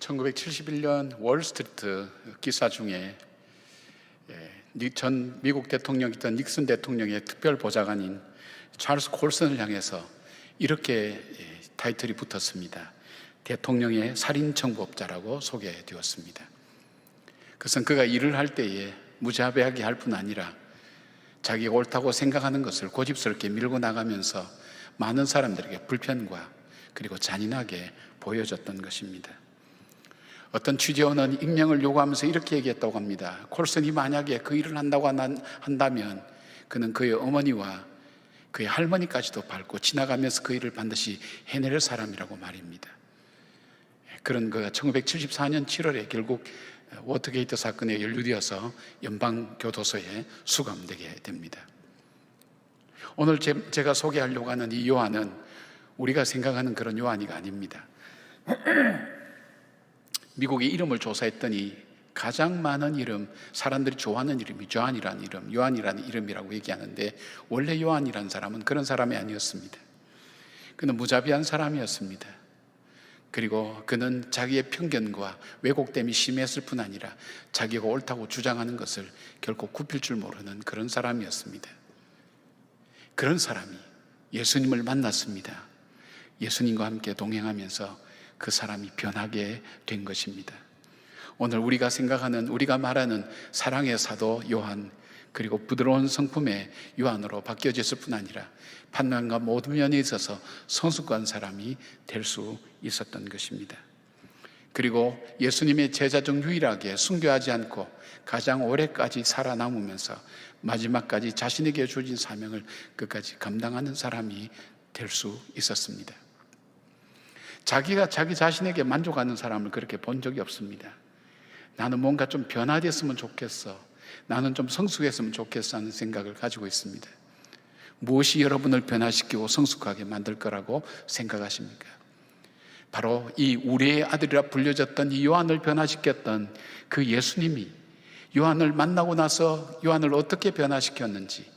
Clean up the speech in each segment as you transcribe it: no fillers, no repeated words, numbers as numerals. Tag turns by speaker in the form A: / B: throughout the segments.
A: 1971년 월스트리트 기사 중에 전 미국 대통령이던 닉슨 대통령의 특별 보좌관인 찰스 콜슨을 향해서 이렇게 타이틀이 붙었습니다. 대통령의 살인청부업자라고 소개되었습니다. 그것은 그가 일을 할 때에 무자비하게 할 뿐 아니라 자기가 옳다고 생각하는 것을 고집스럽게 밀고 나가면서 많은 사람들에게 불편과 그리고 잔인하게 보여줬던 것입니다. 어떤 취재원은 익명을 요구하면서 이렇게 얘기했다고 합니다. 콜슨이 만약에 그 일을 한다고 한다면 그는 그의 어머니와 그의 할머니까지도 밟고 지나가면서 그 일을 반드시 해낼 사람이라고 말입니다. 그런 그가 1974년 7월에 결국 워터게이트 사건에 연루되어서 연방교도소에 수감되게 됩니다. 오늘 제가 소개하려고 하는 이 요한은 우리가 생각하는 그런 요한이 아닙니다. 미국의 이름을 조사했더니 가장 많은 이름, 사람들이 좋아하는 이름이 요한이라는 이름, 요한이라는 이름이라고 얘기하는데 원래 요한이라는 사람은 그런 사람이 아니었습니다. 그는 무자비한 사람이었습니다. 그리고 그는 자기의 편견과 왜곡됨이 심했을 뿐 아니라 자기가 옳다고 주장하는 것을 결코 굽힐 줄 모르는 그런 사람이었습니다. 그런 사람이 예수님을 만났습니다. 예수님과 함께 동행하면서 그 사람이 변하게 된 것입니다. 오늘 우리가 생각하는, 우리가 말하는 사랑의 사도 요한, 그리고 부드러운 성품의 요한으로 바뀌어졌을 뿐 아니라 판단과 모든 면에 있어서 성숙한 사람이 될 수 있었던 것입니다. 그리고 예수님의 제자 중 유일하게 순교하지 않고 가장 오래까지 살아남으면서 마지막까지 자신에게 주어진 사명을 끝까지 감당하는 사람이 될 수 있었습니다. 자기가 자기 자신에게 만족하는 사람을 그렇게 본 적이 없습니다. 나는 뭔가 좀 변화됐으면 좋겠어, 나는 좀 성숙했으면 좋겠어 하는 생각을 가지고 있습니다. 무엇이 여러분을 변화시키고 성숙하게 만들 거라고 생각하십니까? 바로 이 우리의 아들이라 불려졌던 이 요한을 변화시켰던 그 예수님이 요한을 만나고 나서 요한을 어떻게 변화시켰는지,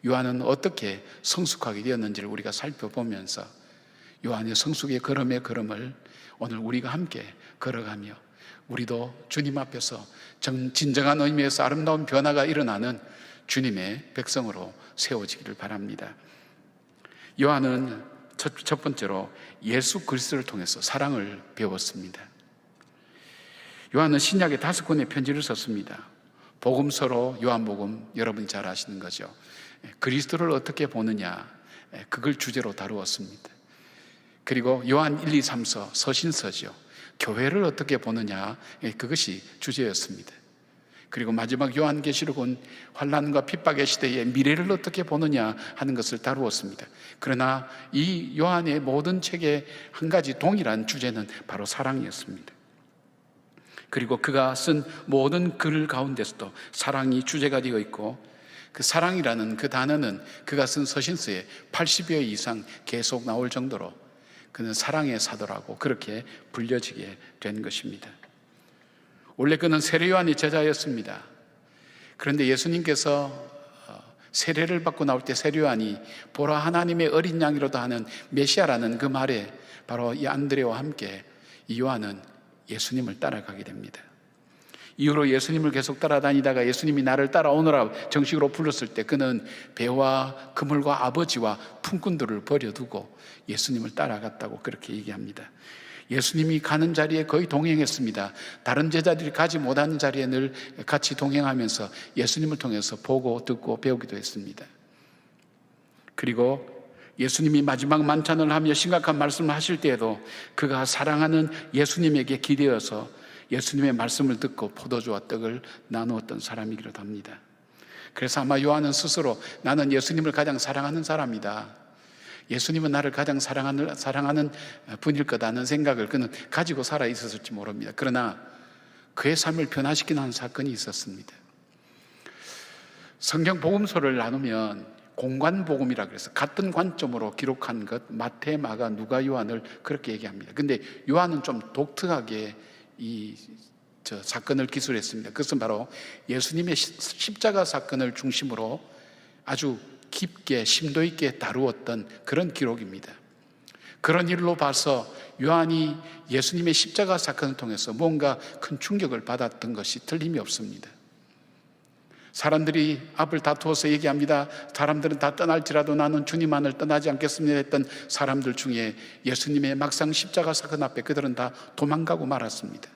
A: 요한은 어떻게 성숙하게 되었는지를 우리가 살펴보면서 요한의 성숙의 걸음의 걸음을 오늘 우리가 함께 걸어가며 우리도 주님 앞에서 진정한 의미에서 아름다운 변화가 일어나는 주님의 백성으로 세워지기를 바랍니다. 요한은 첫 번째로 예수 그리스도를 통해서 사랑을 배웠습니다. 요한은 신약에 5권의 편지를 썼습니다. 복음서로 요한복음 여러분이 잘 아시는 거죠. 그리스도를 어떻게 보느냐, 그걸 주제로 다루었습니다. 그리고 요한 1, 2, 3서 서신서죠. 교회를 어떻게 보느냐, 그것이 주제였습니다. 그리고 마지막 요한계시록은 환난과 핍박의 시대에 미래를 어떻게 보느냐 하는 것을 다루었습니다. 그러나 이 요한의 모든 책의 한 가지 동일한 주제는 바로 사랑이었습니다. 그리고 그가 쓴 모든 글 가운데서도 사랑이 주제가 되어 있고, 그 사랑이라는 그 단어는 그가 쓴 서신서에 80여 이상 계속 나올 정도로 그는 사랑의 사도라고 그렇게 불려지게 된 것입니다. 원래 그는 세례 요한의 제자였습니다. 그런데 예수님께서 세례를 받고 나올 때 세례 요한이 보라 하나님의 어린 양이로다 하는 메시아라는 그 말에 바로 이 안드레와 함께 이 요한은 예수님을 따라가게 됩니다. 이후로 예수님을 계속 따라다니다가 예수님이 나를 따라오너라 정식으로 불렀을 때 그는 배와 그물과 아버지와 품꾼들을 버려두고 예수님을 따라갔다고 그렇게 얘기합니다. 예수님이 가는 자리에 거의 동행했습니다. 다른 제자들이 가지 못하는 자리에 늘 같이 동행하면서 예수님을 통해서 보고 듣고 배우기도 했습니다. 그리고 예수님이 마지막 만찬을 하며 심각한 말씀을 하실 때에도 그가 사랑하는 예수님에게 기대어서 예수님의 말씀을 듣고 포도주와 떡을 나누었던 사람이기도 합니다. 그래서 아마 요한은 스스로 나는 예수님을 가장 사랑하는 사람이다, 예수님은 나를 가장 사랑하는 분일 거다는 생각을 그는 가지고 살아 있었을지 모릅니다. 그러나 그의 삶을 변화시키는 한 사건이 있었습니다. 성경 복음서를 나누면 공관복음이라 그래서 같은 관점으로 기록한 것, 마태, 마가, 누가, 요한을 그렇게 얘기합니다. 근데 요한은 좀 독특하게 이 사건을 기술했습니다. 그것은 바로 예수님의 십자가 사건을 중심으로 아주 깊게 심도 있게 다루었던 그런 기록입니다. 그런 일로 봐서 요한이 예수님의 십자가 사건을 통해서 뭔가 큰 충격을 받았던 것이 틀림이 없습니다. 사람들이 앞을 다투어서 얘기합니다. 사람들은 다 떠날지라도 나는 주님만을 떠나지 않겠습니다 했던 사람들 중에 예수님의 막상 십자가 사건 앞에 그들은 다 도망가고 말았습니다.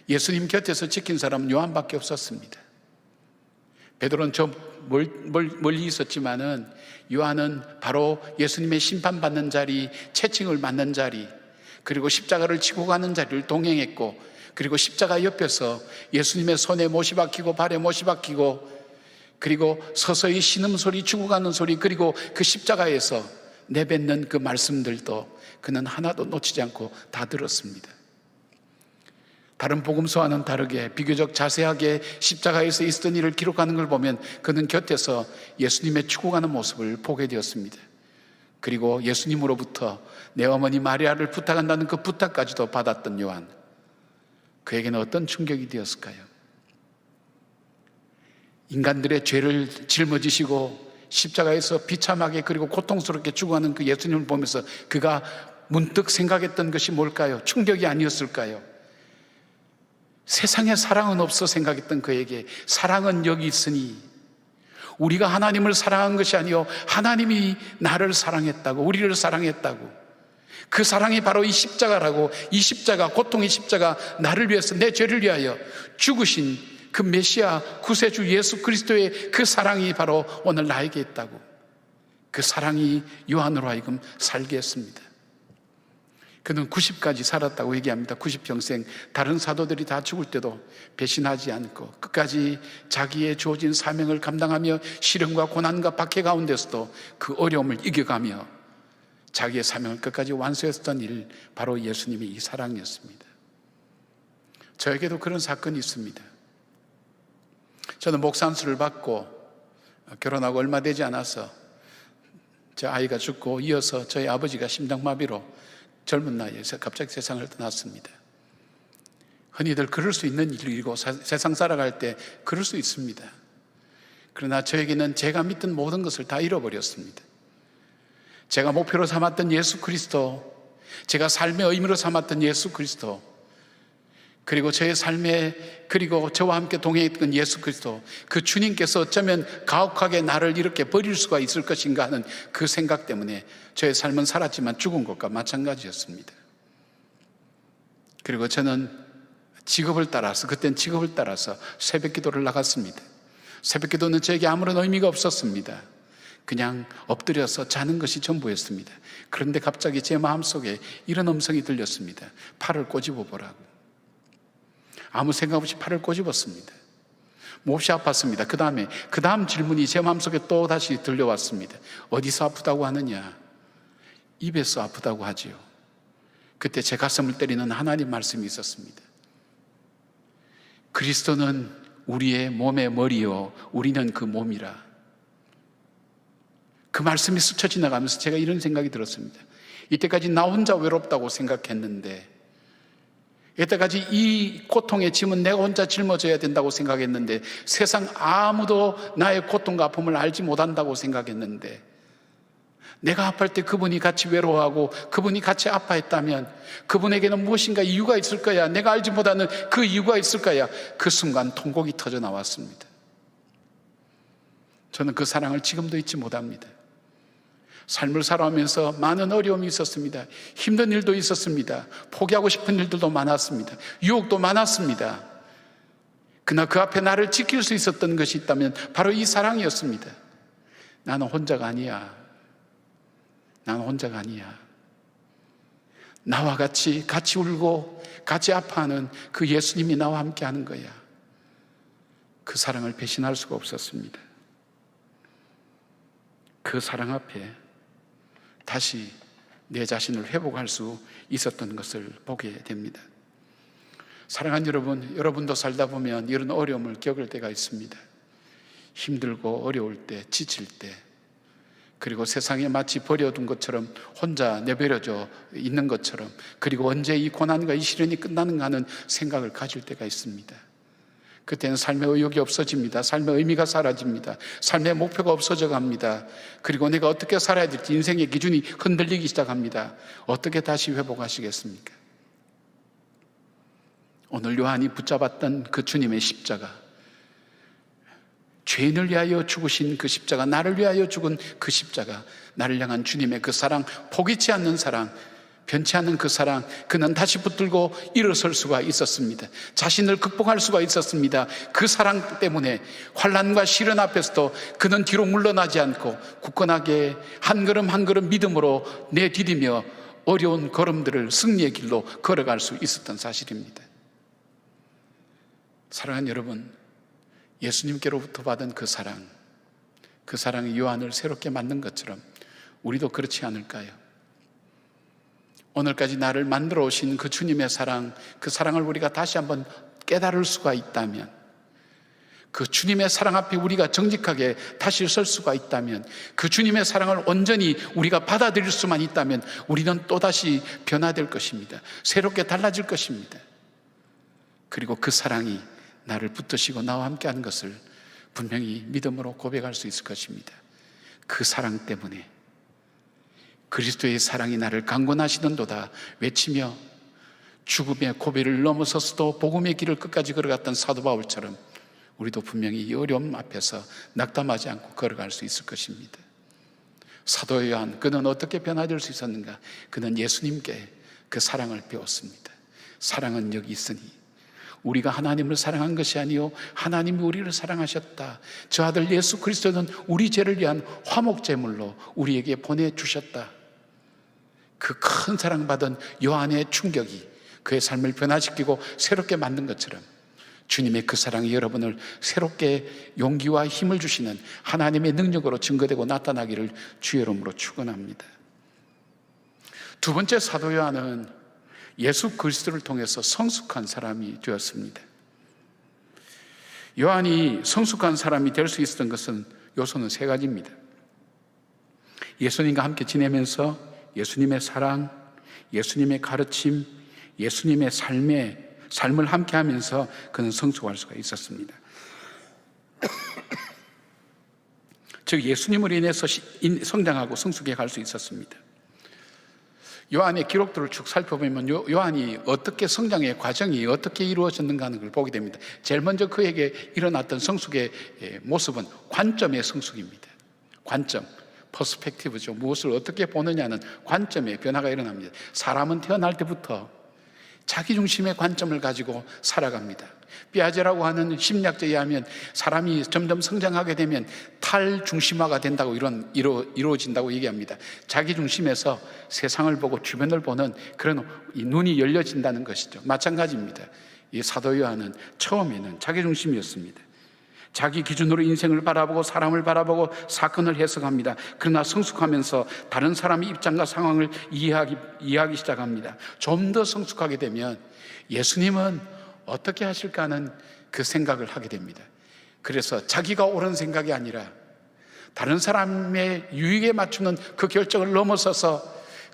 A: 예수님 곁에서 지킨 사람은 요한밖에 없었습니다. 베드로는 저 멀리 있었지만은 요한은 바로 예수님의 심판받는 자리, 채찍을 맞는 자리, 그리고 십자가를 지고 가는 자리를 동행했고, 그리고 십자가 옆에서 예수님의 손에 못이 박히고 발에 못이 박히고, 그리고 서서히 신음소리, 죽어가는 소리, 그리고 그 십자가에서 내뱉는 그 말씀들도 그는 하나도 놓치지 않고 다 들었습니다. 다른 복음서와는 다르게 비교적 자세하게 십자가에서 있었던 일을 기록하는 걸 보면 그는 곁에서 예수님의 죽어가는 모습을 보게 되었습니다. 그리고 예수님으로부터 내 어머니 마리아를 부탁한다는 그 부탁까지도 받았던 요한, 그에게는 어떤 충격이 되었을까요? 인간들의 죄를 짊어지시고 십자가에서 비참하게 그리고 고통스럽게 죽어가는 그 예수님을 보면서 그가 문득 생각했던 것이 뭘까요? 충격이 아니었을까요? 세상에 사랑은 없어 생각했던 그에게 사랑은 여기 있으니, 우리가 하나님을 사랑한 것이 아니요 하나님이 나를 사랑했다고, 우리를 사랑했다고, 그 사랑이 바로 이 십자가라고, 이 십자가, 고통의 십자가, 나를 위해서 내 죄를 위하여 죽으신 그 메시아 구세주 예수 그리스도의 그 사랑이 바로 오늘 나에게 있다고, 그 사랑이 요한으로 하여금 살게 했습니다. 그는 90까지 살았다고 얘기합니다. 90평생. 다른 사도들이 다 죽을 때도 배신하지 않고 끝까지 자기의 주어진 사명을 감당하며 시련과 고난과 박해 가운데서도 그 어려움을 이겨가며 자기의 사명을 끝까지 완수했던 일, 바로 예수님의 이 사랑이었습니다. 저에게도 그런 사건이 있습니다. 저는 목산수를 받고 결혼하고 얼마 되지 않아서 제 아이가 죽고 이어서 저희 아버지가 심장마비로 젊은 나이에서 갑자기 세상을 떠났습니다. 흔히들 그럴 수 있는 일이고 세상 살아갈 때 그럴 수 있습니다. 그러나 저에게는 제가 믿던 모든 것을 다 잃어버렸습니다. 제가 목표로 삼았던 예수 그리스도, 제가 삶의 의미로 삼았던 예수 그리스도, 그리고 저의 삶에, 그리고 저와 함께 동행했던 예수 그리스도, 그 주님께서 어쩌면 가혹하게 나를 이렇게 버릴 수가 있을 것인가 하는 그 생각 때문에 저의 삶은 살았지만 죽은 것과 마찬가지였습니다. 그리고 저는 직업을 따라서, 그땐 직업을 따라서 새벽 기도를 나갔습니다. 새벽 기도는 저에게 아무런 의미가 없었습니다. 그냥 엎드려서 자는 것이 전부였습니다. 그런데 갑자기 제 마음속에 이런 음성이 들렸습니다. 팔을 꼬집어 보라고. 아무 생각 없이 팔을 꼬집었습니다. 몹시 아팠습니다. 그 다음 질문이 제 마음속에 또 다시 들려왔습니다. 어디서 아프다고 하느냐? 입에서 아프다고 하지요. 그때 제 가슴을 때리는 하나님 말씀이 있었습니다. 그리스도는 우리의 몸의 머리요, 우리는 그 몸이라. 그 말씀이 스쳐 지나가면서 제가 이런 생각이 들었습니다. 이때까지 나 혼자 외롭다고 생각했는데, 이때까지 이 고통의 짐은 내가 혼자 짊어져야 된다고 생각했는데, 세상 아무도 나의 고통과 아픔을 알지 못한다고 생각했는데, 내가 아플 때 그분이 같이 외로워하고 그분이 같이 아파했다면 그분에게는 무엇인가 이유가 있을 거야. 내가 알지 못하는 그 이유가 있을 거야. 그 순간 통곡이 터져 나왔습니다. 저는 그 사랑을 지금도 잊지 못합니다. 삶을 살아오면서 많은 어려움이 있었습니다. 힘든 일도 있었습니다. 포기하고 싶은 일들도 많았습니다. 유혹도 많았습니다. 그러나 그 앞에 나를 지킬 수 있었던 것이 있다면 바로 이 사랑이었습니다. 나는 혼자가 아니야. 나는 혼자가 아니야. 나와 같이 울고 같이 아파하는 그 예수님이 나와 함께 하는 거야. 그 사랑을 배신할 수가 없었습니다. 그 사랑 앞에 다시 내 자신을 회복할 수 있었던 것을 보게 됩니다. 사랑하는 여러분, 여러분도 살다 보면 이런 어려움을 겪을 때가 있습니다. 힘들고 어려울 때, 지칠 때, 그리고 세상에 마치 버려둔 것처럼 혼자 내버려져 있는 것처럼, 그리고 언제 이 고난과 이 시련이 끝나는가 하는 생각을 가질 때가 있습니다. 그때는 삶의 의욕이 없어집니다. 삶의 의미가 사라집니다. 삶의 목표가 없어져 갑니다. 그리고 내가 어떻게 살아야 될지 인생의 기준이 흔들리기 시작합니다. 어떻게 다시 회복하시겠습니까? 오늘 요한이 붙잡았던 그 주님의 십자가, 죄인을 위하여 죽으신 그 십자가, 나를 위하여 죽은 그 십자가, 나를 향한 주님의 그 사랑, 포기치 않는 사랑, 변치 않는 그 사랑, 그는 다시 붙들고 일어설 수가 있었습니다. 자신을 극복할 수가 있었습니다. 그 사랑 때문에 환난과 시련 앞에서도 그는 뒤로 물러나지 않고 굳건하게 한 걸음 한 걸음 믿음으로 내디디며 어려운 걸음들을 승리의 길로 걸어갈 수 있었던 사실입니다. 사랑하는 여러분, 예수님께로부터 받은 그 사랑이 요한을 새롭게 만든 것처럼 우리도 그렇지 않을까요? 오늘까지 나를 만들어 오신 그 주님의 사랑, 그 사랑을 우리가 다시 한번 깨달을 수가 있다면, 그 주님의 사랑 앞에 우리가 정직하게 다시 설 수가 있다면, 그 주님의 사랑을 온전히 우리가 받아들일 수만 있다면 우리는 또다시 변화될 것입니다. 새롭게 달라질 것입니다. 그리고 그 사랑이 나를 붙드시고 나와 함께하는 것을 분명히 믿음으로 고백할 수 있을 것입니다. 그 사랑 때문에 그리스도의 사랑이 나를 강권하시는도다 외치며 죽음의 고비를 넘어서서도 복음의 길을 끝까지 걸어갔던 사도 바울처럼 우리도 분명히 이 어려움 앞에서 낙담하지 않고 걸어갈 수 있을 것입니다. 사도 요한, 그는 어떻게 변화될 수 있었는가? 그는 예수님께 그 사랑을 배웠습니다. 사랑은 여기 있으니 우리가 하나님을 사랑한 것이 아니요 하나님이 우리를 사랑하셨다. 저 아들 예수 그리스도는 우리 죄를 위한 화목제물로 우리에게 보내주셨다. 그 큰 사랑받은 요한의 충격이 그의 삶을 변화시키고 새롭게 만든 것처럼 주님의 그 사랑이 여러분을 새롭게 용기와 힘을 주시는 하나님의 능력으로 증거되고 나타나기를 주의 이름으로 축원합니다. 두 번째, 사도 요한은 예수 그리스도를 통해서 성숙한 사람이 되었습니다. 요한이 성숙한 사람이 될 수 있었던 것은 요소는 세 가지입니다. 예수님과 함께 지내면서 예수님의 사랑, 예수님의 가르침, 예수님의 삶을 함께 하면서 그는 성숙할 수가 있었습니다. 즉 예수님으로 인해서 성장하고 성숙해 갈 수 있었습니다. 요한의 기록들을 쭉 살펴보면 요한이 어떻게 성장의 과정이 어떻게 이루어졌는가 하는 걸 보게 됩니다. 제일 먼저 그에게 일어났던 성숙의 모습은 관점의 성숙입니다. 관점, 퍼스펙티브죠. 무엇을 어떻게 보느냐는 관점의 변화가 일어납니다. 사람은 태어날 때부터 자기 중심의 관점을 가지고 살아갑니다. 삐아제라고 하는 심리학자에 의하면 사람이 점점 성장하게 되면 탈중심화가 된다고 이루어진다고 얘기합니다. 자기 중심에서 세상을 보고 주변을 보는 그런 눈이 열려진다는 것이죠. 마찬가지입니다. 이 사도 요한은 처음에는 자기 중심이었습니다. 자기 기준으로 인생을 바라보고 사람을 바라보고 사건을 해석합니다. 그러나 성숙하면서 다른 사람의 입장과 상황을 이해하기 시작합니다. 좀 더 성숙하게 되면 예수님은 어떻게 하실까 하는 그 생각을 하게 됩니다. 그래서 자기가 옳은 생각이 아니라 다른 사람의 유익에 맞추는 그 결정을 넘어서서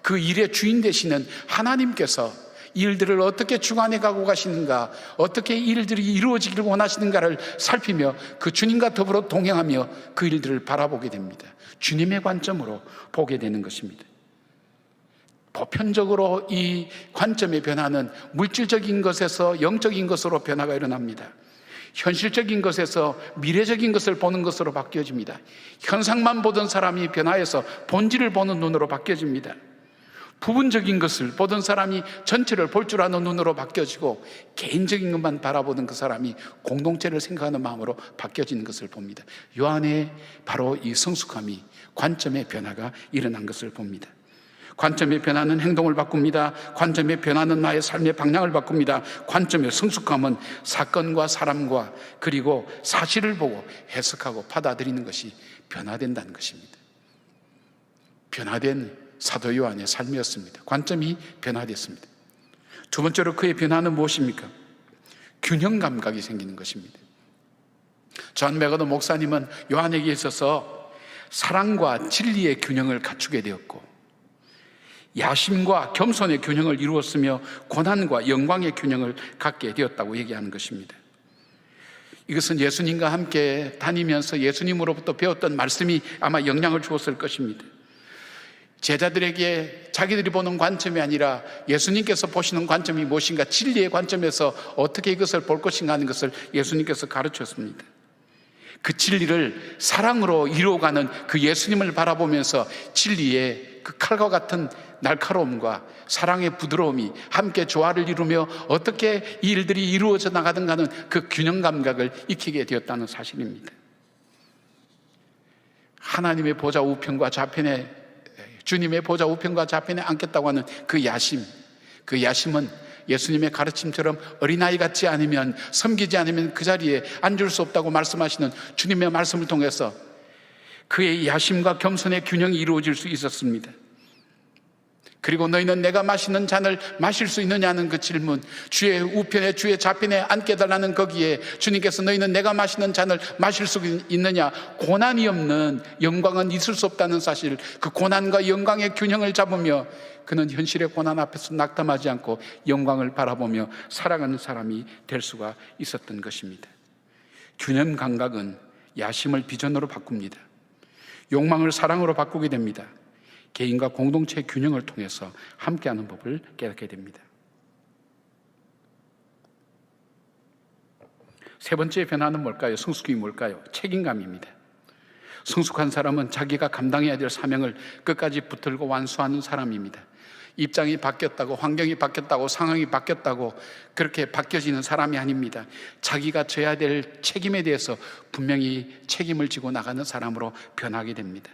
A: 그 일의 주인 되시는 하나님께서 이 일들을 어떻게 주관해 가고 가시는가, 어떻게 이 일들이 이루어지기를 원하시는가를 살피며 그 주님과 더불어 동행하며 그 일들을 바라보게 됩니다. 주님의 관점으로 보게 되는 것입니다. 보편적으로 이 관점의 변화는 물질적인 것에서 영적인 것으로 변화가 일어납니다. 현실적인 것에서 미래적인 것을 보는 것으로 바뀌어집니다. 현상만 보던 사람이 변화해서 본질을 보는 눈으로 바뀌어집니다. 부분적인 것을 보던 사람이 전체를 볼 줄 아는 눈으로 바뀌어지고 개인적인 것만 바라보는 그 사람이 공동체를 생각하는 마음으로 바뀌어지는 것을 봅니다. 요한의 바로 이 성숙함이 관점의 변화가 일어난 것을 봅니다. 관점의 변화는 행동을 바꿉니다. 관점의 변화는 나의 삶의 방향을 바꿉니다. 관점의 성숙함은 사건과 사람과 그리고 사실을 보고 해석하고 받아들이는 것이 변화된다는 것입니다. 변화된 사도 요한의 삶이었습니다. 관점이 변화됐습니다. 두 번째로 그의 변화는 무엇입니까? 균형 감각이 생기는 것입니다. 존 맥어더 목사님은 요한에게 있어서 사랑과 진리의 균형을 갖추게 되었고 야심과 겸손의 균형을 이루었으며 고난과 영광의 균형을 갖게 되었다고 얘기하는 것입니다. 이것은 예수님과 함께 다니면서 예수님으로부터 배웠던 말씀이 아마 영향을 주었을 것입니다. 제자들에게 자기들이 보는 관점이 아니라 예수님께서 보시는 관점이 무엇인가, 진리의 관점에서 어떻게 이것을 볼 것인가 하는 것을 예수님께서 가르쳤습니다. 그 진리를 사랑으로 이루어가는 그 예수님을 바라보면서 진리의 그 칼과 같은 날카로움과 사랑의 부드러움이 함께 조화를 이루며 어떻게 이 일들이 이루어져 나가든가 하는 그 균형 감각을 익히게 되었다는 사실입니다. 하나님의 보좌 우편과 좌편에, 주님의 보좌 우편과 좌편에 앉겠다고 하는 그 야심, 그 야심은 예수님의 가르침처럼 어린아이 같지 않으면, 섬기지 않으면 그 자리에 앉을 수 없다고 말씀하시는 주님의 말씀을 통해서 그의 야심과 겸손의 균형이 이루어질 수 있었습니다. 그리고 너희는 내가 마시는 잔을 마실 수 있느냐는 그 질문, 주의 우편에 주의 좌편에 앉게 해달라는 거기에 주님께서 너희는 내가 마시는 잔을 마실 수 있느냐, 고난이 없는 영광은 있을 수 없다는 사실, 그 고난과 영광의 균형을 잡으며 그는 현실의 고난 앞에서 낙담하지 않고 영광을 바라보며 살아가는 사람이 될 수가 있었던 것입니다. 균형 감각은 야심을 비전으로 바꿉니다. 욕망을 사랑으로 바꾸게 됩니다. 개인과 공동체의 균형을 통해서 함께하는 법을 깨닫게 됩니다. 세 번째 변화는 뭘까요? 성숙이 뭘까요? 책임감입니다. 성숙한 사람은 자기가 감당해야 될 사명을 끝까지 붙들고 완수하는 사람입니다. 입장이 바뀌었다고, 환경이 바뀌었다고, 상황이 바뀌었다고 그렇게 바뀌어지는 사람이 아닙니다. 자기가 져야 될 책임에 대해서 분명히 책임을 지고 나가는 사람으로 변하게 됩니다.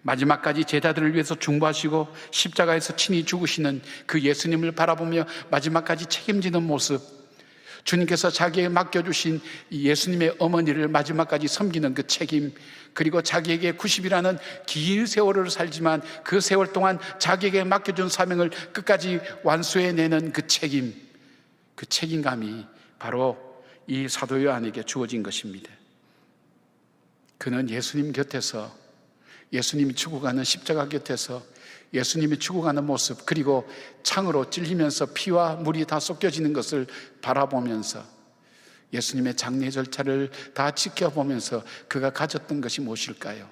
A: 마지막까지 제자들을 위해서 중보하시고 십자가에서 친히 죽으시는 그 예수님을 바라보며 마지막까지 책임지는 모습, 주님께서 자기에게 맡겨주신 예수님의 어머니를 마지막까지 섬기는 그 책임, 그리고 자기에게 90이라는 긴 세월을 살지만 그 세월 동안 자기에게 맡겨준 사명을 끝까지 완수해내는 그 책임, 그 책임감이 바로 이 사도 요한에게 주어진 것입니다. 그는 예수님 곁에서, 예수님이 죽어가는 십자가 곁에서 예수님이 죽어가는 모습, 그리고 창으로 찔리면서 피와 물이 다 쏟겨지는 것을 바라보면서 예수님의 장례 절차를 다 지켜보면서 그가 가졌던 것이 무엇일까요?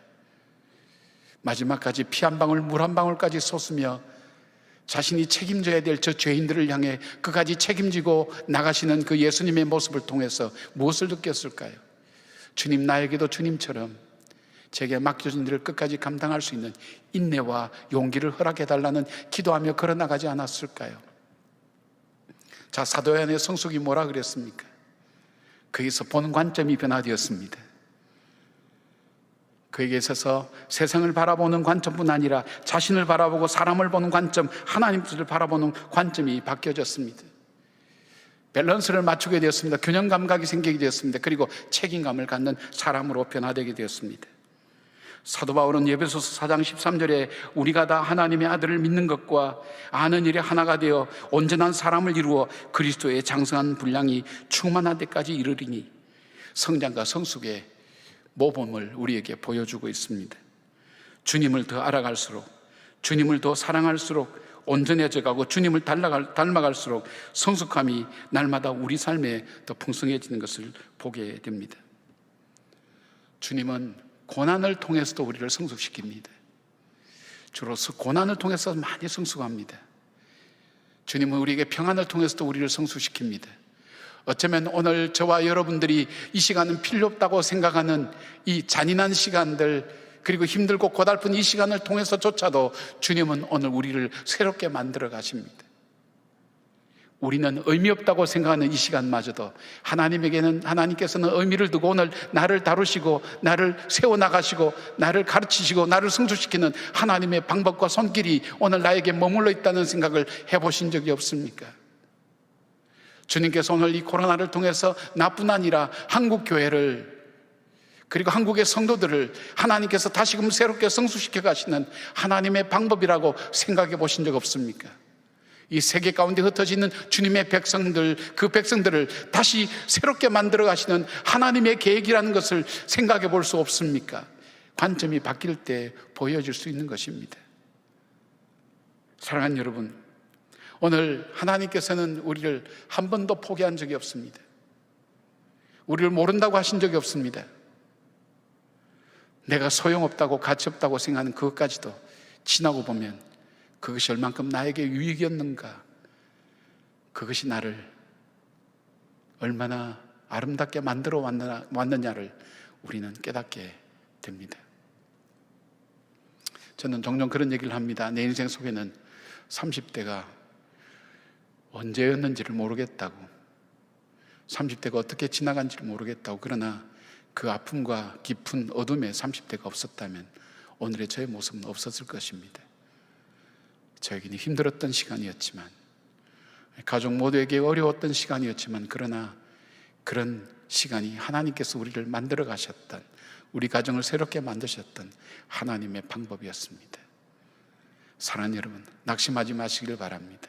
A: 마지막까지 피 한 방울, 물 한 방울까지 쏟으며 자신이 책임져야 될 저 죄인들을 향해 그까지 책임지고 나가시는 그 예수님의 모습을 통해서 무엇을 느꼈을까요? 주님, 나에게도 주님처럼 제게 맡겨진 일을 끝까지 감당할 수 있는 인내와 용기를 허락해달라는 기도하며 걸어나가지 않았을까요? 자, 사도 요한의 성숙이 뭐라 그랬습니까? 거기서 보는 관점이 변화되었습니다. 그에게 있어서 세상을 바라보는 관점뿐 아니라 자신을 바라보고 사람을 보는 관점, 하나님을 바라보는 관점이 바뀌어졌습니다. 밸런스를 맞추게 되었습니다. 균형 감각이 생기게 되었습니다. 그리고 책임감을 갖는 사람으로 변화되게 되었습니다. 사도 바울은 에베소서 4장 13절에 우리가 다 하나님의 아들을 믿는 것과 아는 일에 하나가 되어 온전한 사람을 이루어 그리스도의 장성한 분량이 충만한 데까지 이르리니, 성장과 성숙의 모범을 우리에게 보여주고 있습니다. 주님을 더 알아갈수록, 주님을 더 사랑할수록 온전해져 가고 주님을 닮아갈수록 성숙함이 날마다 우리 삶에 더 풍성해지는 것을 보게 됩니다. 주님은 고난을 통해서도 우리를 성숙시킵니다. 주로 고난을 통해서 많이 성숙합니다. 주님은 우리에게 평안을 통해서도 우리를 성숙시킵니다. 어쩌면 오늘 저와 여러분들이 이 시간은 필요 없다고 생각하는 이 잔인한 시간들, 그리고 힘들고 고달픈 이 시간을 통해서조차도 주님은 오늘 우리를 새롭게 만들어 가십니다. 우리는 의미 없다고 생각하는 이 시간마저도 하나님께서는 의미를 두고 오늘 나를 다루시고 나를 세워나가시고 나를 가르치시고 나를 성숙시키는 하나님의 방법과 손길이 오늘 나에게 머물러 있다는 생각을 해보신 적이 없습니까? 주님께서 오늘 이 코로나를 통해서 나뿐 아니라 한국 교회를, 그리고 한국의 성도들을 하나님께서 다시금 새롭게 성숙시켜 가시는 하나님의 방법이라고 생각해 보신 적 없습니까? 이 세계 가운데 흩어지는 주님의 백성들, 그 백성들을 다시 새롭게 만들어 가시는 하나님의 계획이라는 것을 생각해 볼 수 없습니까? 관점이 바뀔 때 보여질 수 있는 것입니다. 사랑하는 여러분, 오늘 하나님께서는 우리를 한 번도 포기한 적이 없습니다. 우리를 모른다고 하신 적이 없습니다. 내가 소용없다고 가치 없다고 생각하는 그것까지도 지나고 보면 그것이 얼만큼 나에게 유익이었는가, 그것이 나를 얼마나 아름답게 만들어 왔느냐를 우리는 깨닫게 됩니다. 저는 종종 그런 얘기를 합니다. 내 인생 속에는 30대가 언제였는지를 모르겠다고, 30대가 어떻게 지나간지를 모르겠다고. 그러나 그 아픔과 깊은 어둠에 30대가 없었다면 오늘의 저의 모습은 없었을 것입니다. 저에게는 힘들었던 시간이었지만, 가족 모두에게 어려웠던 시간이었지만, 그러나 그런 시간이 하나님께서 우리를 만들어 가셨던, 우리 가정을 새롭게 만드셨던 하나님의 방법이었습니다. 사랑하는 여러분, 낙심하지 마시기를 바랍니다.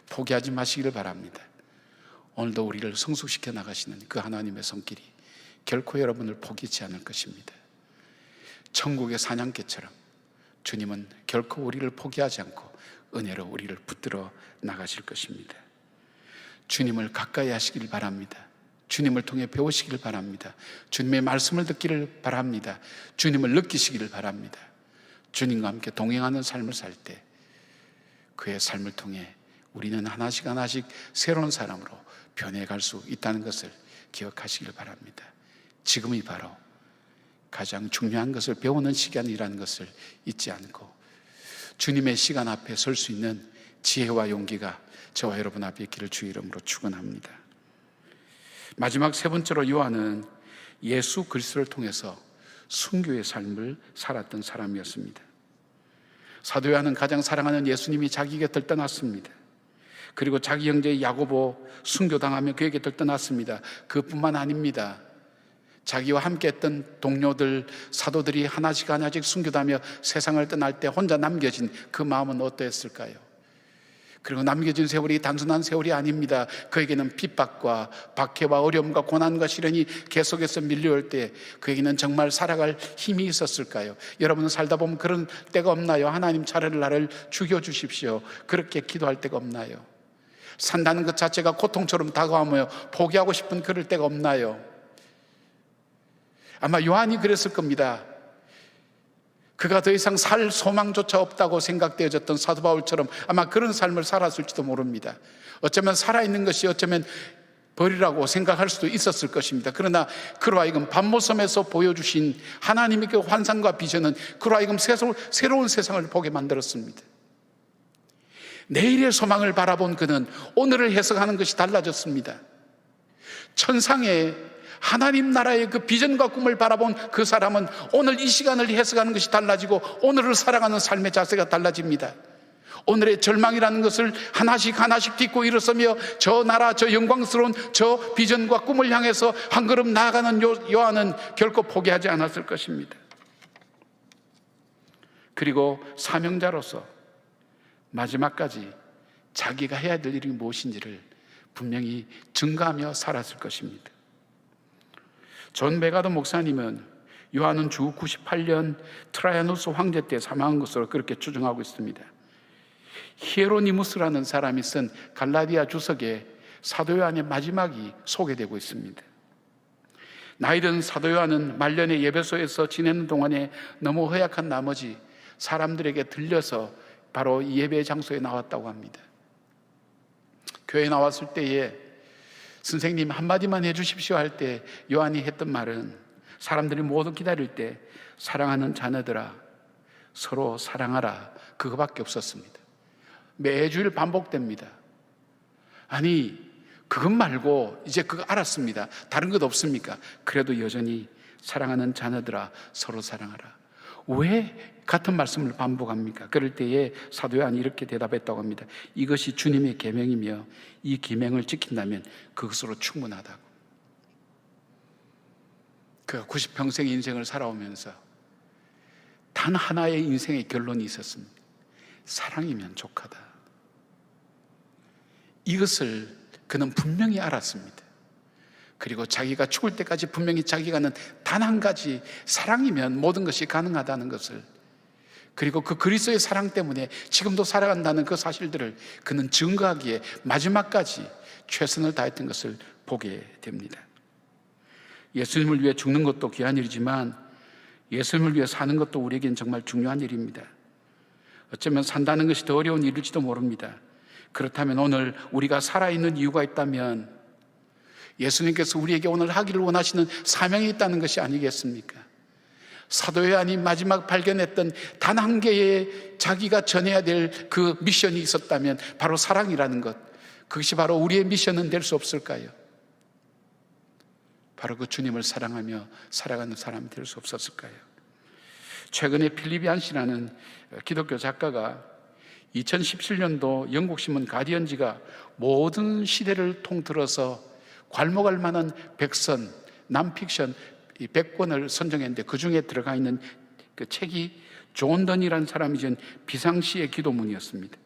A: 포기하지 마시기를 바랍니다. 오늘도 우리를 성숙시켜 나가시는 그 하나님의 손길이 결코 여러분을 포기치 않을 것입니다. 천국의 사냥개처럼 주님은 결코 우리를 포기하지 않고 은혜로 우리를 붙들어 나가실 것입니다. 주님을 가까이 하시길 바랍니다. 주님을 통해 배우시길 바랍니다. 주님의 말씀을 듣기를 바랍니다. 주님을 느끼시기를 바랍니다. 주님과 함께 동행하는 삶을 살 때 그의 삶을 통해 우리는 하나씩 하나씩 새로운 사람으로 변해갈 수 있다는 것을 기억하시길 바랍니다. 지금이 바로 가장 중요한 것을 배우는 시간이라는 것을 잊지 않고 주님의 시간 앞에 설 수 있는 지혜와 용기가 저와 여러분 앞에 있기를 주의 이름으로 축원합니다. 마지막 세 번째로 요한은 예수 그리스도를 통해서 순교의 삶을 살았던 사람이었습니다. 사도 요한은 가장 사랑하는 예수님이 자기 곁을 떠났습니다. 그리고 자기 형제 야고보 순교당하며 그의 곁을 떠났습니다. 그뿐만 아닙니다. 자기와 함께했던 동료들, 사도들이 하나씩 하나씩 순교하며 세상을 떠날 때 혼자 남겨진 그 마음은 어떠했을까요? 그리고 남겨진 세월이 단순한 세월이 아닙니다. 그에게는 핍박과 박해와 어려움과 고난과 시련이 계속해서 밀려올 때 그에게는 정말 살아갈 힘이 있었을까요? 여러분은 살다 보면 그런 때가 없나요? 하나님 차라리 나를 죽여주십시오, 그렇게 기도할 때가 없나요? 산다는 것 자체가 고통처럼 다가오며 포기하고 싶은 그럴 때가 없나요? 아마 요한이 그랬을 겁니다. 그가 더 이상 살 소망조차 없다고 생각되어졌던 사도 바울처럼 아마 그런 삶을 살았을지도 모릅니다. 어쩌면 살아있는 것이 어쩌면 벌이라고 생각할 수도 있었을 것입니다. 그러나 그로 하여금 밤모섬에서 보여주신 하나님의 그 환상과 비전은 그로 하여금 새로운 세상을 보게 만들었습니다. 내일의 소망을 바라본 그는 오늘을 해석하는 것이 달라졌습니다. 천상의 하나님 나라의 그 비전과 꿈을 바라본 그 사람은 오늘 이 시간을 해석하는 것이 달라지고 오늘을 살아가는 삶의 자세가 달라집니다. 오늘의 절망이라는 것을 하나씩 하나씩 딛고 일어서며 저 나라, 저 영광스러운 저 비전과 꿈을 향해서 한 걸음 나아가는 요한은 결코 포기하지 않았을 것입니다. 그리고 사명자로서 마지막까지 자기가 해야 될 일이 무엇인지를 분명히 증거하며 살았을 것입니다. 존 메가더 목사님은 요한은 주 98년 트라이아누스 황제 때 사망한 것으로 그렇게 추정하고 있습니다. 히에로니무스라는 사람이 쓴 갈라디아 주석에 사도 요한의 마지막이 소개되고 있습니다. 나이든 사도 요한은 말년에 예배소에서 지내는 동안에 너무 허약한 나머지 사람들에게 들려서 바로 예배 장소에 나왔다고 합니다. 교회에 나왔을 때에 선생님 한마디만 해주십시오 할 때 요한이 했던 말은 사람들이 모두 기다릴 때 사랑하는 자녀들아 서로 사랑하라, 그거밖에 없었습니다. 매주일 반복됩니다. 아니 그것 말고 이제 그거 알았습니다. 다른 것 없습니까? 그래도 여전히 사랑하는 자녀들아 서로 사랑하라. 왜 같은 말씀을 반복합니까? 그럴 때에 사도 요한이 이렇게 대답했다고 합니다. 이것이 주님의 계명이며 이 계명을 지킨다면 그것으로 충분하다고. 그가 90평생의 인생을 살아오면서 단 하나의 인생의 결론이 있었습니다. 사랑이면 족하다. 이것을 그는 분명히 알았습니다. 그리고 자기가 죽을 때까지 분명히 자기가는 단 한 가지, 사랑이면 모든 것이 가능하다는 것을, 그리고 그 그리스도의 사랑 때문에 지금도 살아간다는 그 사실들을 그는 증거하기에 마지막까지 최선을 다했던 것을 보게 됩니다. 예수님을 위해 죽는 것도 귀한 일이지만 예수님을 위해 사는 것도 우리에겐 정말 중요한 일입니다. 어쩌면 산다는 것이 더 어려운 일일지도 모릅니다. 그렇다면 오늘 우리가 살아있는 이유가 있다면 예수님께서 우리에게 오늘 하기를 원하시는 사명이 있다는 것이 아니겠습니까? 사도 요한이 마지막 발견했던 단 한 개의 자기가 전해야 될 그 미션이 있었다면 바로 사랑이라는 것, 그것이 바로 우리의 미션은 될 수 없을까요? 바로 그 주님을 사랑하며 살아가는 사람이 될 수 없었을까요? 최근에 필립 얀시라는 기독교 작가가 2017년도 영국신문 가디언지가 모든 시대를 통틀어서 괄목할 만한 백선, 남픽션 100권을 선정했는데 그 중에 들어가 있는 그 책이 존 던이라는 사람이 지은 비상시의 기도문이었습니다.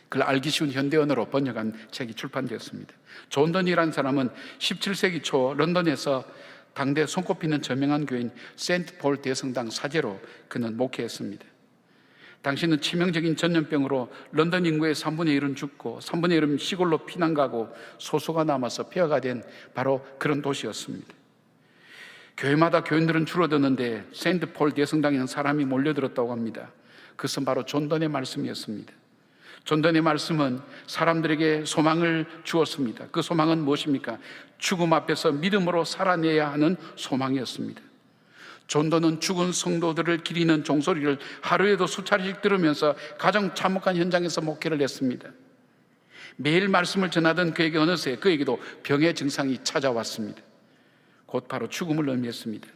A: 그걸 알기 쉬운 현대 언어로 번역한 책이 출판되었습니다. 존 던이라는 사람은 17세기 초 런던에서 당대 손꼽히는 저명한 교인 세인트 폴 대성당 사제로 그는 목회했습니다. 당시는 치명적인 전염병으로 런던 인구의 3분의 1은 죽고 3분의 1은 시골로 피난 가고 소수가 남아서 폐허가 된 바로 그런 도시였습니다. 교회마다 교인들은 줄어드는데 세인트 폴 대성당에는 사람이 몰려들었다고 합니다. 그것은 바로 존 던의 말씀이었습니다. 존 던의 말씀은 사람들에게 소망을 주었습니다. 그 소망은 무엇입니까? 죽음 앞에서 믿음으로 살아내야 하는 소망이었습니다. 존 던은 죽은 성도들을 기리는 종소리를 하루에도 수차례씩 들으면서 가장 참혹한 현장에서 목회를 했습니다. 매일 말씀을 전하던 그에게 어느새 그에게도 병의 증상이 찾아왔습니다. 곧 바로 죽음을 의미했습니다.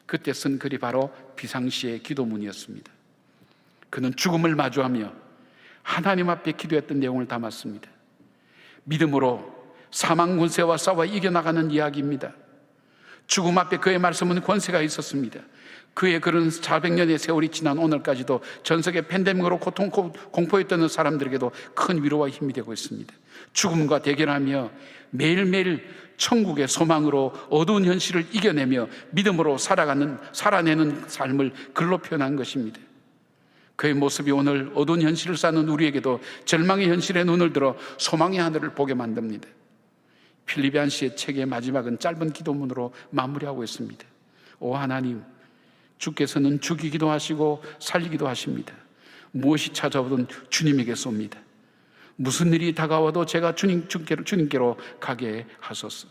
A: 그때 쓴 글이 바로 비상시의 기도문이었습니다. 그는 죽음을 마주하며 하나님 앞에 기도했던 내용을 담았습니다. 믿음으로 사망 권세와 싸워 이겨나가는 이야기입니다. 죽음 앞에 그의 말씀은 권세가 있었습니다. 그의 글은 400년의 세월이 지난 오늘까지도 전 세계 팬데믹으로 공포에 떠는 사람들에게도 큰 위로와 힘이 되고 있습니다. 죽음과 대결하며 매일매일 천국의 소망으로 어두운 현실을 이겨내며 믿음으로 살아내는 삶을 글로 표현한 것입니다. 그의 모습이 오늘 어두운 현실을 사는 우리에게도 절망의 현실에 눈을 들어 소망의 하늘을 보게 만듭니다. 필립 얀시의 책의 마지막은 짧은 기도문으로 마무리하고 있습니다. 오 하나님, 주께서는 죽이기도 하시고 살리기도 하십니다. 무엇이 찾아오든 주님에게 쏩니다. 무슨 일이 다가와도 제가 주님께로 가게 하소서.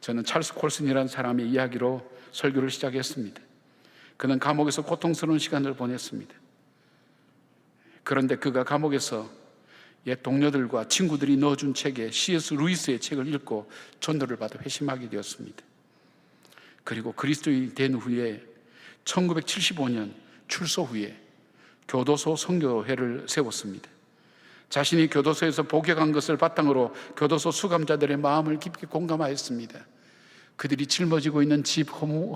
A: 저는 찰스 콜슨이라는 사람의 이야기로 설교를 시작했습니다. 그는 감옥에서 고통스러운 시간을 보냈습니다. 그런데 그가 감옥에서 옛 동료들과 친구들이 넣어준 책에 C.S. 루이스의 책을 읽고 전도를 받아 회심하게 되었습니다. 그리고 그리스도인이 된 후에 1975년 출소 후에 교도소 선교회를 세웠습니다. 자신이 교도소에서 복역한 것을 바탕으로 교도소 수감자들의 마음을 깊이 공감하였습니다. 그들이 짊어지고 있는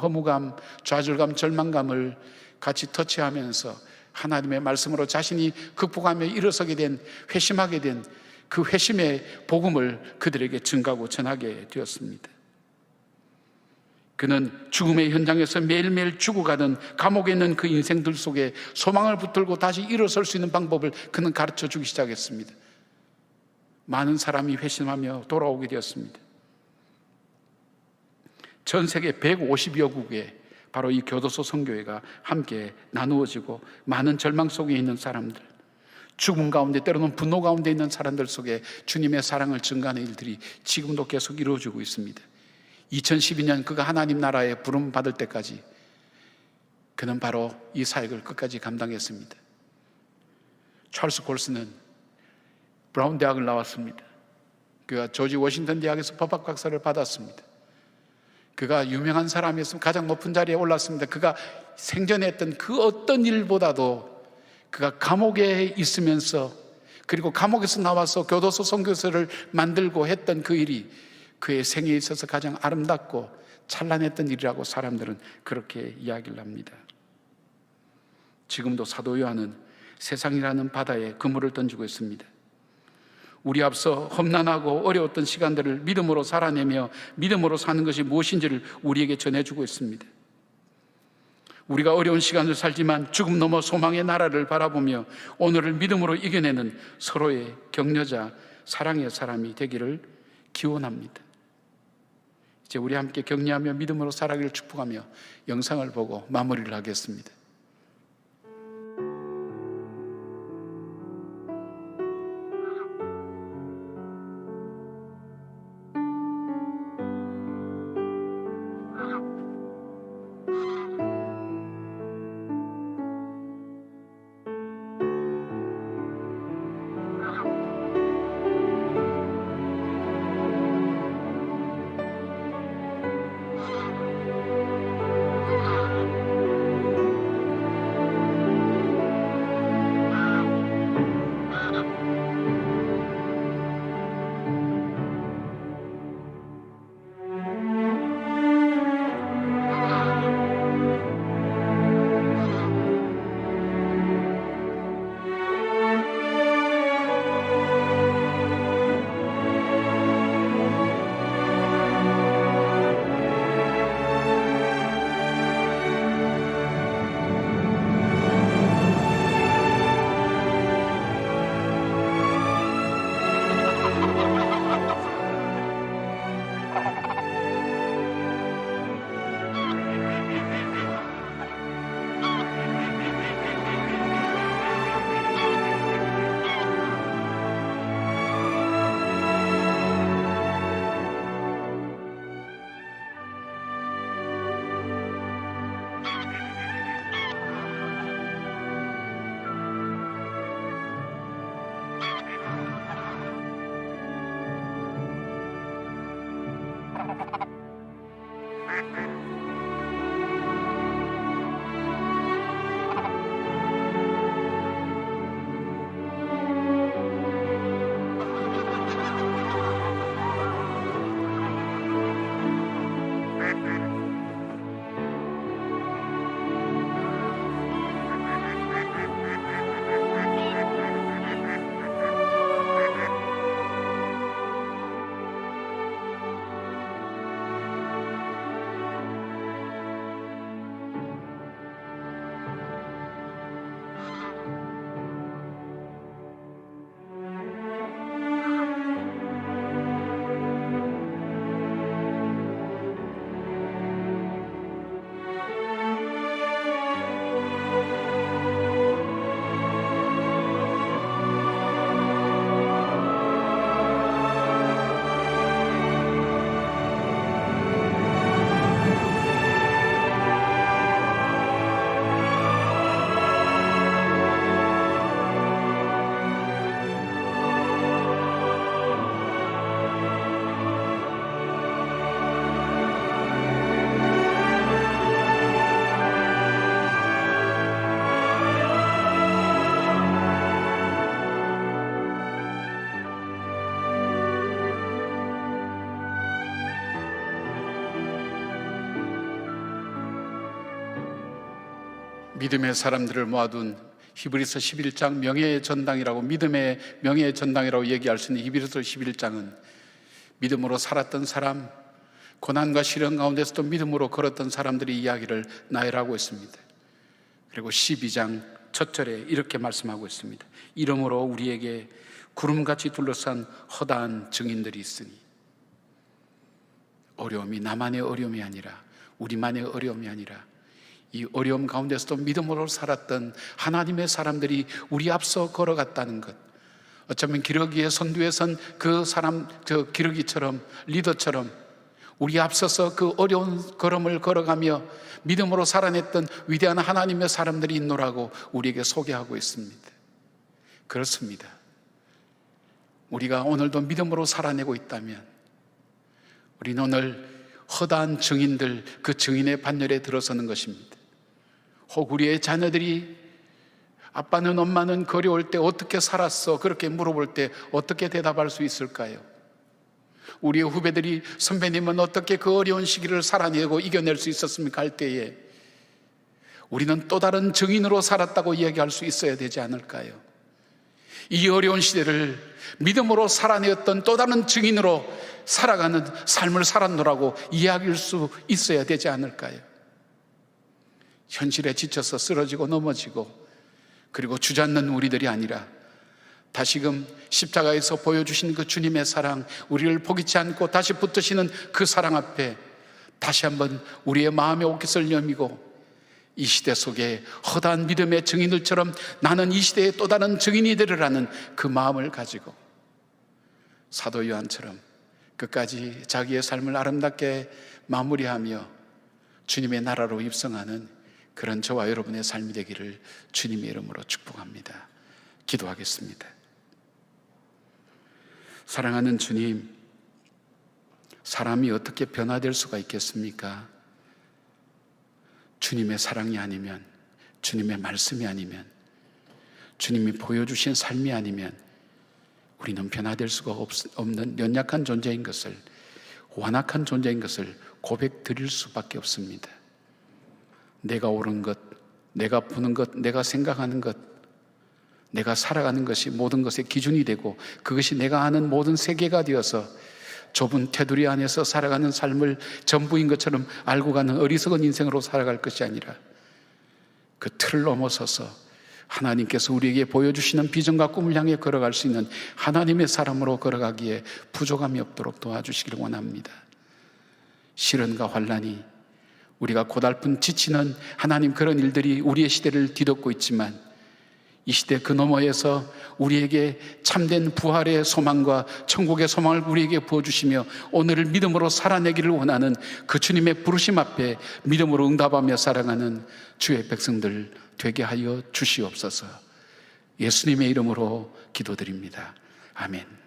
A: 허무감, 좌절감, 절망감을 같이 터치하면서 하나님의 말씀으로 자신이 극복하며 일어서게 된, 회심하게 된 그 회심의 복음을 그들에게 증가하고 전하게 되었습니다. 그는 죽음의 현장에서 매일매일 죽어가던 감옥에 있는 그 인생들 속에 소망을 붙들고 다시 일어설 수 있는 방법을 그는 가르쳐 주기 시작했습니다. 많은 사람이 회심하며 돌아오게 되었습니다. 전 세계 150여 국에 바로 이 교도소 선교회가 함께 나누어지고 많은 절망 속에 있는 사람들, 죽음 가운데 때로는 분노 가운데 있는 사람들 속에 주님의 사랑을 증가하는 일들이 지금도 계속 이루어지고 있습니다. 2012년 그가 하나님 나라에 부름 받을 때까지 그는 바로 이 사역을 끝까지 감당했습니다. 찰스 콜슨은 브라운 대학을 나왔습니다. 그가 조지 워싱턴 대학에서 법학 박사를 받았습니다. 그가 유명한 사람이었으면 가장 높은 자리에 올랐습니다. 그가 생전에 했던 그 어떤 일보다도 그가 감옥에 있으면서 그리고 감옥에서 나와서 교도소 선교소를 만들고 했던 그 일이 그의 생애에 있어서 가장 아름답고 찬란했던 일이라고 사람들은 그렇게 이야기를 합니다. 지금도 사도 요한은 세상이라는 바다에 그물을 던지고 있습니다. 우리 앞서 험난하고 어려웠던 시간들을 믿음으로 살아내며 믿음으로 사는 것이 무엇인지를 우리에게 전해주고 있습니다. 우리가 어려운 시간을 살지만 죽음 넘어 소망의 나라를 바라보며 오늘을 믿음으로 이겨내는 서로의 격려자, 사랑의 사람이 되기를 기원합니다. 이제 우리 함께 격려하며 믿음으로 살아가기를 축복하며 영상을 보고 마무리를 하겠습니다. 믿음의 사람들을 모아둔 히브리서 11장 명예의 전당이라고, 믿음의 명예의 전당이라고 얘기할 수 있는 히브리서 11장은 믿음으로 살았던 사람, 고난과 시련 가운데서도 믿음으로 걸었던 사람들의 이야기를 나열하고 있습니다. 그리고 12장 첫 절에 이렇게 말씀하고 있습니다. 이러므로 우리에게 구름같이 둘러싼 허다한 증인들이 있으니, 어려움이 나만의 어려움이 아니라, 우리만의 어려움이 아니라 이 어려움 가운데서도 믿음으로 살았던 하나님의 사람들이 우리 앞서 걸어갔다는 것, 어쩌면 기러기의 선두에 선 그 사람, 저 기러기처럼, 리더처럼 우리 앞서서 그 어려운 걸음을 걸어가며 믿음으로 살아냈던 위대한 하나님의 사람들이 있노라고 우리에게 소개하고 있습니다. 그렇습니다. 우리가 오늘도 믿음으로 살아내고 있다면 우리는 오늘 허다한 증인들, 그 증인의 반열에 들어서는 것입니다. 혹 우리의 자녀들이 아빠는 엄마는 어려울 때 어떻게 살았어? 그렇게 물어볼 때 어떻게 대답할 수 있을까요? 우리의 후배들이 선배님은 어떻게 그 어려운 시기를 살아내고 이겨낼 수 있었습니까? 할 때에 우리는 또 다른 증인으로 살았다고 이야기할 수 있어야 되지 않을까요? 이 어려운 시대를 믿음으로 살아내었던 또 다른 증인으로 살아가는 삶을 살았노라고 이야기할 수 있어야 되지 않을까요? 현실에 지쳐서 쓰러지고 넘어지고 그리고 주저앉는 우리들이 아니라 다시금 십자가에서 보여주신 그 주님의 사랑, 우리를 포기치 않고 다시 붙드시는 그 사랑 앞에 다시 한번 우리의 마음의 옷깃을 여미고 이 시대 속에 허다한 믿음의 증인들처럼 나는 이 시대의 또 다른 증인이 되리라는 그 마음을 가지고 사도 요한처럼 끝까지 자기의 삶을 아름답게 마무리하며 주님의 나라로 입성하는 그런 저와 여러분의 삶이 되기를 주님의 이름으로 축복합니다. 기도하겠습니다. 사랑하는 주님, 사람이 어떻게 변화될 수가 있겠습니까? 주님의 사랑이 아니면, 주님의 말씀이 아니면, 주님이 보여주신 삶이 아니면 우리는 변화될 수가 없는 연약한 존재인 것을, 완악한 존재인 것을 고백드릴 수밖에 없습니다. 내가 옳은 것, 내가 보는 것, 내가 생각하는 것, 내가 살아가는 것이 모든 것의 기준이 되고 그것이 내가 아는 모든 세계가 되어서 좁은 테두리 안에서 살아가는 삶을 전부인 것처럼 알고 가는 어리석은 인생으로 살아갈 것이 아니라 그 틀을 넘어서서 하나님께서 우리에게 보여주시는 비전과 꿈을 향해 걸어갈 수 있는 하나님의 사람으로 걸어가기에 부족함이 없도록 도와주시기를 원합니다. 시련과 환난이, 우리가 고달픈 지치는 하나님, 그런 일들이 우리의 시대를 뒤덮고 있지만 이 시대 그 너머에서 우리에게 참된 부활의 소망과 천국의 소망을 우리에게 부어주시며 오늘을 믿음으로 살아내기를 원하는 그 주님의 부르심 앞에 믿음으로 응답하며 살아가는 주의 백성들 되게 하여 주시옵소서. 예수님의 이름으로 기도드립니다. 아멘.